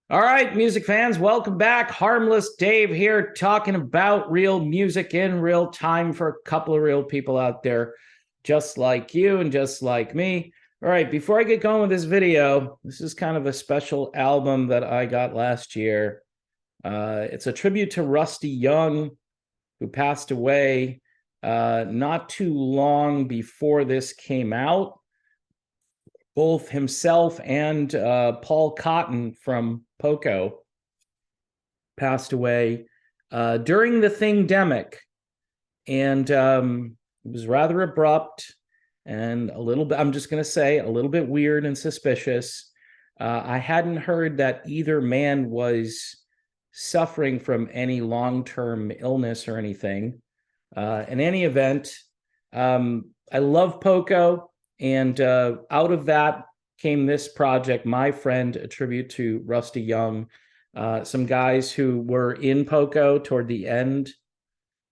All right, music fans, welcome back. Harmless Dave here, talking about real music in real time for a couple of real people out there, just like you and just like me. All right, before I get going with this video, this is kind of a special album that I got last year. It's a tribute to Rusty Young, who passed away not too long before this came out. Both himself and Paul Cotton from Poco passed away during the Thingdemic, and it was rather abrupt and a little bit, I'm just going to say, a little bit weird and suspicious. I hadn't heard that either man was suffering from any long-term illness or anything. In any event, I love Poco. And out of that came this project, My Friend, a tribute to Rusty Young. Some guys who were in Poco toward the end,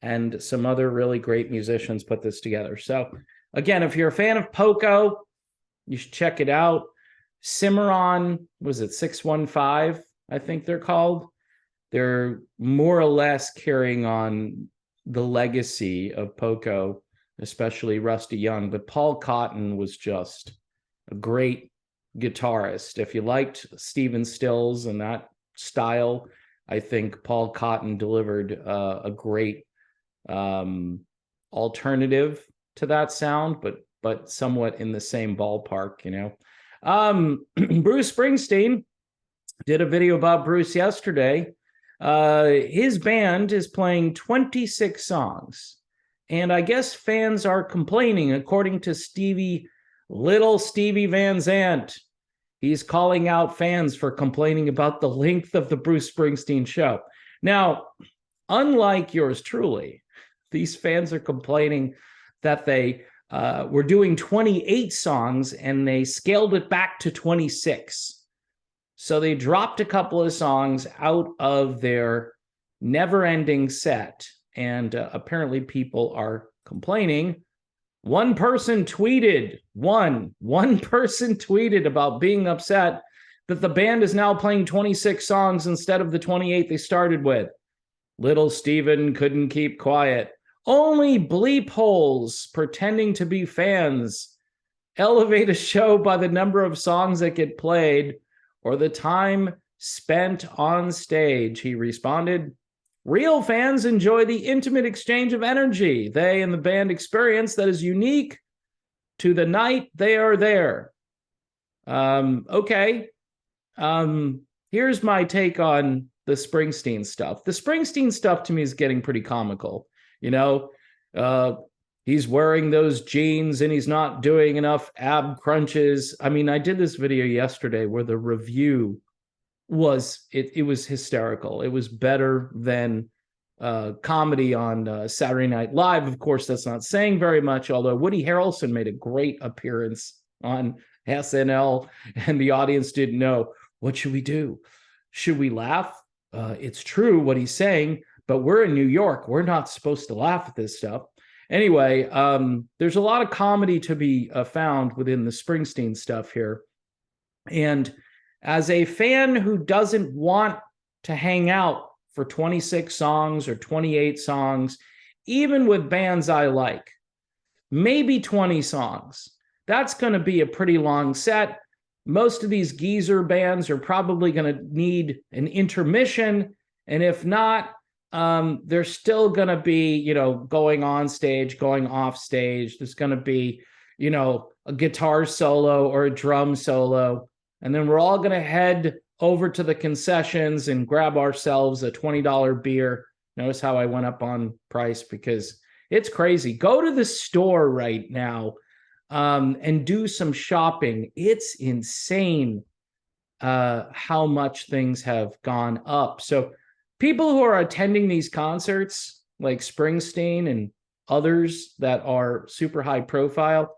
and some other really great musicians put this together. So again, if you're a fan of Poco, you should check it out. Cimarron, was it 615? I think they're called. They're more or less carrying on the legacy of Poco, especially Rusty Young, but Paul Cotton was just a great guitarist. If you liked Stephen Stills and that style, I think Paul Cotton delivered a great alternative to that sound, but somewhat in the same ballpark, you know. Bruce Springsteen did a video about Bruce yesterday. His band is playing 26 songs. And I guess fans are complaining, according to Stevie Van Zant. He's calling out fans for complaining about the length of the Bruce Springsteen show. Now, unlike yours truly, these fans are complaining that they were doing 28 songs and they scaled it back to 26. So they dropped a couple of songs out of their never-ending set. And apparently people are complaining. One person tweeted about being upset that the band is now playing 26 songs instead of the 28 they started with. Little Steven couldn't keep quiet. Only bleep holes pretending to be fans elevate a show by the number of songs that get played or the time spent on stage, he responded. Real fans enjoy the intimate exchange of energy they and the band experience that is unique to the night they are there. Okay. Here's my take on the Springsteen stuff. The Springsteen stuff to me is getting pretty comical. You know, he's wearing those jeans and he's not doing enough ab crunches. I mean, I did this video yesterday where the review was it was hysterical. It was better than comedy on Saturday Night Live. Of course, that's not saying very much, although Woody Harrelson made a great appearance on SNL and the audience didn't know, what should we do? Should we laugh? It's true what he's saying, but we're in New York. We're not supposed to laugh at this stuff. Anyway, there's a lot of comedy to be found within the Springsteen stuff here. And as a fan who doesn't want to hang out for 26 songs or 28 songs, even with bands I like, maybe 20 songs, that's going to be a pretty long set. Most of these geezer bands are probably going to need an intermission. And if not, they're still going to be, you know, going on stage, going off stage. There's going to be, you know, a guitar solo or a drum solo. And then we're all going to head over to the concessions and grab ourselves a $20 beer. Notice how I went up on price because it's crazy. Go to the store right now and do some shopping. It's insane how much things have gone up. So people who are attending these concerts like Springsteen and others that are super high profile,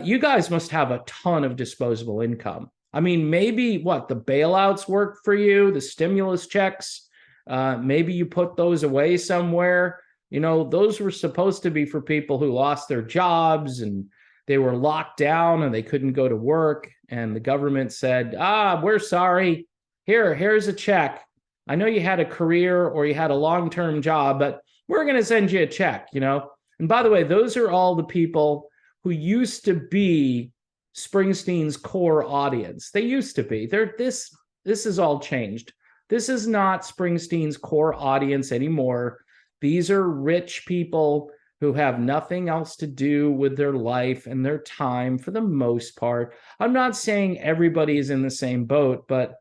you guys must have a ton of disposable income. I mean, maybe the bailouts work for you, the stimulus checks, maybe you put those away somewhere. You know, those were supposed to be for people who lost their jobs and they were locked down and they couldn't go to work. And the government said, we're sorry. here's a check. I know you had a career or you had a long-term job, but we're going to send you a check, you know? And by the way, those are all the people who used to be Springsteen's core audience. They used to be. This has all changed. This is not Springsteen's core audience anymore. These are rich people who have nothing else to do with their life and their time for the most part. I'm not saying everybody is in the same boat, but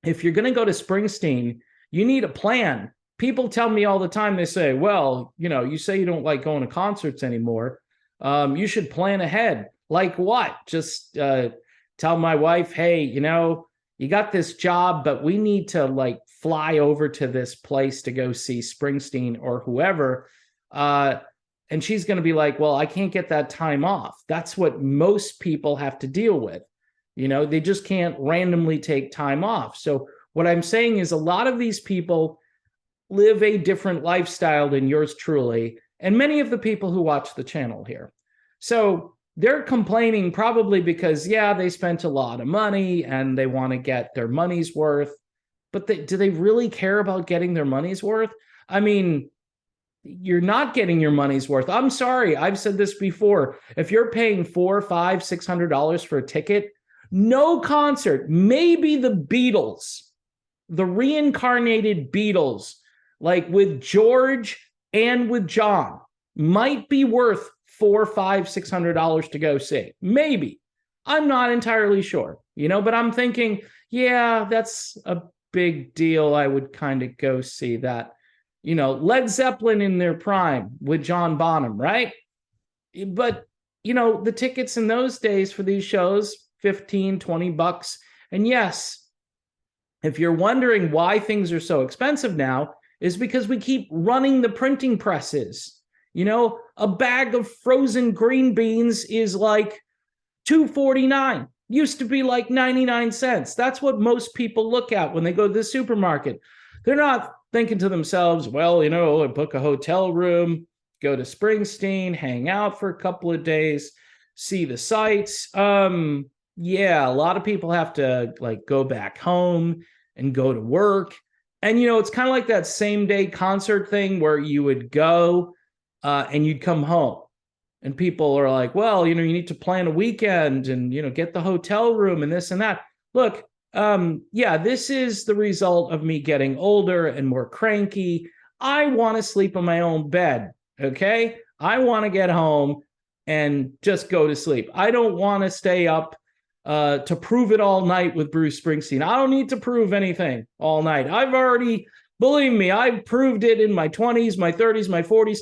if you're going to go to Springsteen, you need a plan. People tell me all the time, they say, well, you know, you say you don't like going to concerts anymore. You should plan ahead. Like what? Just tell my wife, hey, you know, you got this job, but we need to like fly over to this place to go see Springsteen or whoever. And she's going to be like, well, I can't get that time off. That's what most people have to deal with. You know, they just can't randomly take time off. So what I'm saying is a lot of these people live a different lifestyle than yours truly, and many of the people who watch the channel here. So they're complaining probably because, yeah, they spent a lot of money and they want to get their money's worth. But do they really care about getting their money's worth? I mean, you're not getting your money's worth. I'm sorry. I've said this before. If you're paying $400, $500, $600 for a ticket, no concert, maybe the Beatles, the reincarnated Beatles, like with George and with John, might be worth $400, $500, $600 to go see. Maybe. I'm not entirely sure, you know, but I'm thinking, yeah, that's a big deal. I would kind of go see that. You know, Led Zeppelin in their prime with John Bonham, right? But, you know, the tickets in those days for these shows, $15, $20. And yes, if you're wondering why things are so expensive now, is because we keep running the printing presses. You know, a bag of frozen green beans is like $2.49. Used to be like 99 cents. That's what most people look at when they go to the supermarket. They're not thinking to themselves, well, you know, I book a hotel room, go to Springsteen, hang out for a couple of days, see the sights. Yeah, a lot of people have to like go back home and go to work. And, you know, it's kind of like that same day concert thing where you would go and you'd come home. And people are like, well, you know, you need to plan a weekend and, you know, get the hotel room and this and that. Look, yeah, this is the result of me getting older and more cranky. I want to sleep in my own bed, okay? I want to get home and just go to sleep. I don't want to stay up to prove it all night with Bruce Springsteen. I don't need to prove anything all night. I've already, believe me, I've proved it in my 20s, my 30s, my 40s.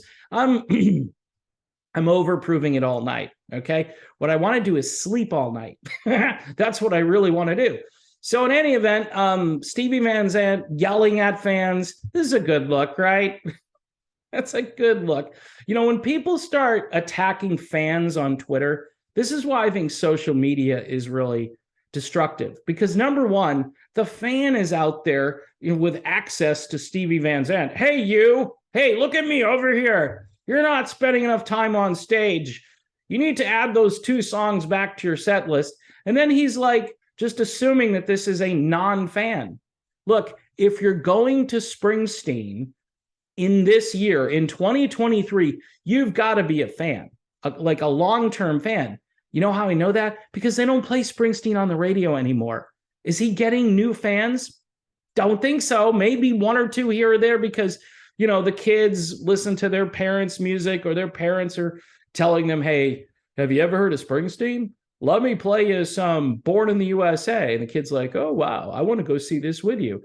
I'm over proving it all night, okay? What I want to do is sleep all night. That's what I really want to do. So in any event, Stevie Van Zant yelling at fans, this is a good look, right? That's a good look. You know, when people start attacking fans on Twitter, this is why I think social media is really destructive. Because number one, the fan is out there, you know, with access to Stevie Van Zant. Hey, you. Hey, look at me over here. You're not spending enough time on stage. You need to add those 2 songs back to your set list. And then he's like, just assuming that this is a non-fan. Look, if you're going to Springsteen in this year, in 2023, you've got to be a fan, like a long-term fan. You know how I know that? Because they don't play Springsteen on the radio anymore. Is he getting new fans? Don't think so. Maybe 1 or 2 here or there because, you know, the kids listen to their parents' music or their parents are telling them, hey, have you ever heard of Springsteen? Let me play you some Born in the USA. And the kid's like, oh, wow, I want to go see this with you.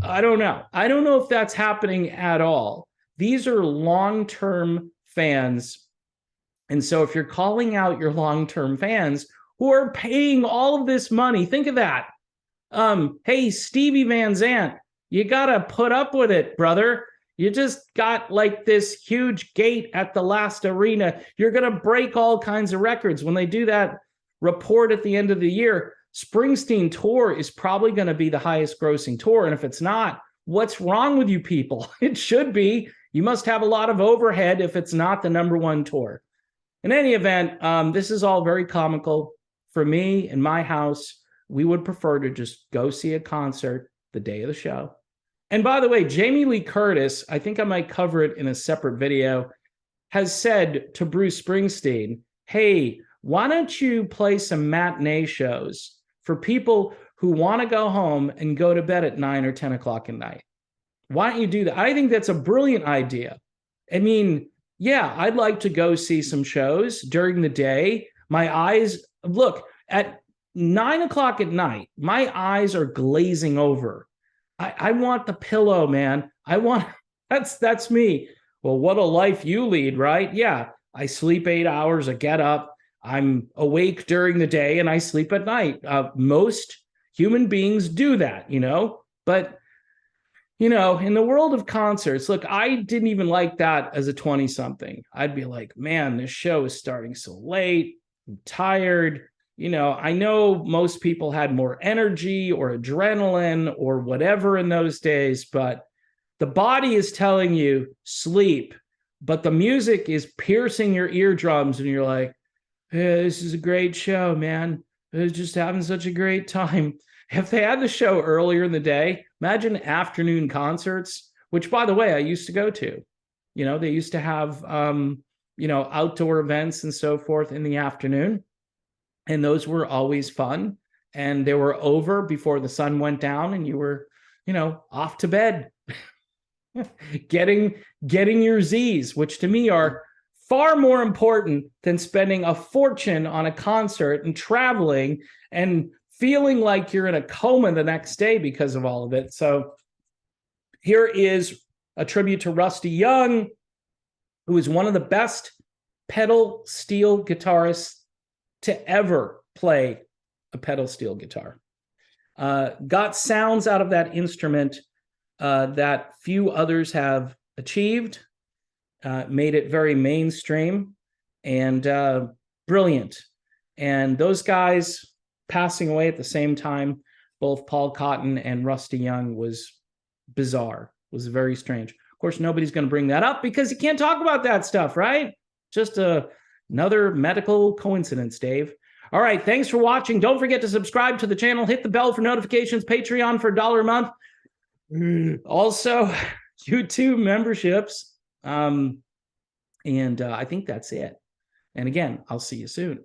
I don't know. I don't know if that's happening at all. These are long-term fans. And so if you're calling out your long-term fans who are paying all of this money, think of that. Hey, Stevie Van Zant, you got to put up with it, brother. You just got like this huge gate at the last arena. You're going to break all kinds of records. When they do that report at the end of the year, Springsteen tour is probably going to be the highest grossing tour. And if it's not, what's wrong with you people? It should be. You must have a lot of overhead if it's not the #1 tour. In any event, this is all very comical. For me, in my house, we would prefer to just go see a concert the day of the show. And by the way, Jamie Lee Curtis, I think I might cover it in a separate video, has said to Bruce Springsteen, hey, why don't you play some matinee shows for people who want to go home and go to bed at 9 or 10 o'clock at night? Why don't you do that? I think that's a brilliant idea. I mean, yeah, I'd like to go see some shows during the day. My eyes, look, at 9 o'clock at night, my eyes are glazing over. I want the pillow, man. That's me. Well, what a life you lead, right? Yeah, I sleep 8 hours, I get up, I'm awake during the day, and I sleep at night. Most human beings do that, but in the world of concerts, look, I didn't even like that as a 20-something. I'd be like, man, this show is starting so late. I'm tired. I know most people had more energy or adrenaline or whatever in those days, but the body is telling you sleep, but the music is piercing your eardrums and you're like, hey, this is a great show, man. I was just having such a great time. If they had the show earlier in the day, imagine afternoon concerts, which, by the way, I used to go to. They used to have, outdoor events and so forth in the afternoon. And those were always fun. And they were over before the sun went down and you were, off to bed, getting your Z's, which to me are far more important than spending a fortune on a concert and traveling and feeling like you're in a coma the next day because of all of it. So here is a tribute to Rusty Young, who is one of the best pedal steel guitarists to ever play a pedal steel guitar. Got sounds out of that instrument that few others have achieved, made it very mainstream and brilliant. And those guys passing away at the same time, both Paul Cotton and Rusty Young, was bizarre, was very strange. Of course, nobody's going to bring that up because you can't talk about that stuff, right? Just another medical coincidence, Dave. All right, thanks for watching. Don't forget to subscribe to the channel. Hit the bell for notifications. Patreon for $1 a month. Also, YouTube memberships. And I think that's it. And again, I'll see you soon.